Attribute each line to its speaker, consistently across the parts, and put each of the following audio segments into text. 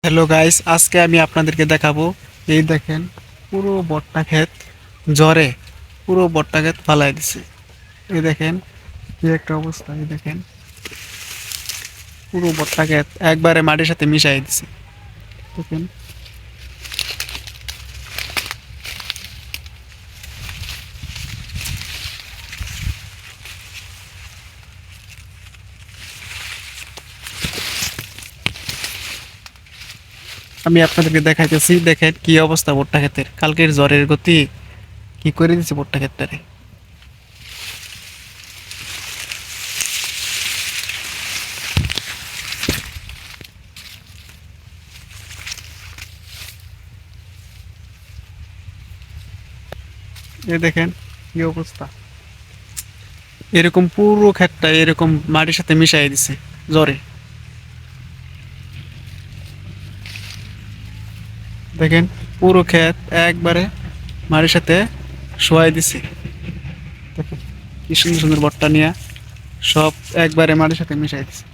Speaker 1: Hello guys, আজকে আমি আপনাদেরকে দেখাবো। এই দেখেন, পুরো ভুট্টা ক্ষেত জ্বরে পুরো ভুট্টা ক্ষেত ফালাই দিছে। এই দেখেন কি একটা অবস্থা। এই দেখেন পুরো ভুট্টা ক্ষেত একবারে মাটির সাথে মিশাই দিছে। দেখেন, আমি আপনাদেরকে দেখাইতেছি। দেখেন কি অবস্থা ভুট্টা ক্ষেতের। কালকের জ্বরের গতি কি করে দিছে ভুট্টা ক্ষেতটারে। এই দেখেন কি অবস্থা। এরকম পুরো ক্ষেতটা এরকম মাটির সাথে মিশাই দিছে জ্বরে। দেখেন পুরো ক্ষেত একবারে মাটির সাথে শোয়াই দিছে। দেখেন কি সুন্দর সুন্দর ভুট্টা নিয়ে সব একবারে মাটির সাথে মিশাই দিছে।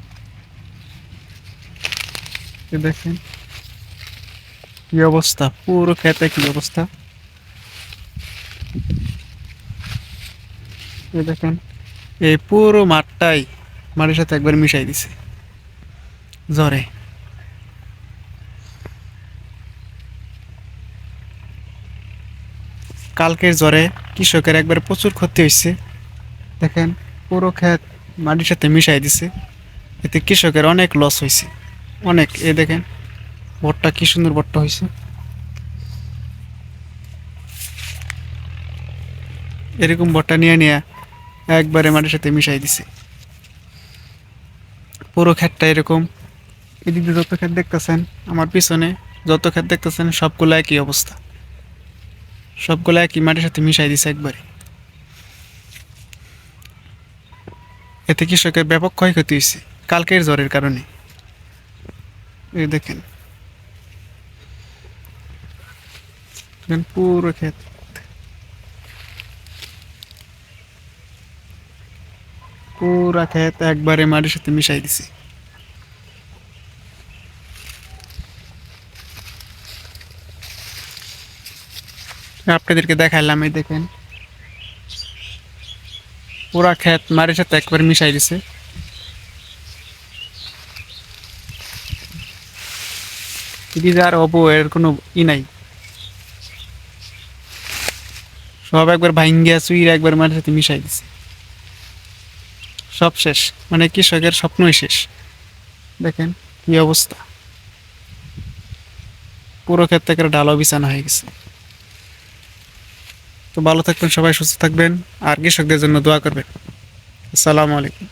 Speaker 1: এই দেখেন কি অবস্থা, পুরো ক্ষেতে কি অবস্থা। এই দেখেন এই পুরো মাঠটাই মাটির সাথে একবার মিশাই দিছে জ্বরে। কালকের জ্বরে কৃষকের একবার প্রচুর ক্ষতি হয়েছে। দেখেন পুরো ক্ষেত মাটির সাথে মিশাই দিছে, এতে কৃষকের অনেক লস হয়েছে, অনেক। এই দেখেন ভুট্টা কি সুন্দর ভুট্টা হয়েছে। এরকম ভুট্টা নিয়ে নিয়ে একবারে মাটির সাথে মিশাই দিছে পুরো ক্ষেতটা এরকম। এদিকে যত ক্ষেত দেখতেছেন, আমার পিছনে যত ক্ষেত দেখতেছেন, সবগুলো একই অবস্থা, সবগুলো একই মাটির সাথে মিশাই দিছে একবারে। এতে কৃষকের ব্যাপক ক্ষয়ক্ষতি হয়েছে কালকের জ্বরের কারণে। এই দেখেন দেখেন পুরো ক্ষেত, পুরা ক্ষেত একবারে মাটির সাথে মিশাই দিছে। আপনাদেরকে দেখাইলাম। এই দেখেন পুরা ক্ষেত মাটির সাথে একবারে মিশাই দিছে। কি যে আর হবো এর কোনো নাই। সব একবার ভাঙ্গিয়া চুইরা একবার মাটির সাথে মিশাই দিছে। সব শেষ, মানে কৃষকের স্বপ্নই শেষ। দেখেন কি অবস্থা, পুরো ক্ষেত থেকে ডালাও বিছানো হয়ে গেছে। তো ভালো থাকবেন সবাই, সুস্থ থাকবেন, আর কৃষকদের জন্য দোয়া করবেন। আসসালামু আলাইকুম।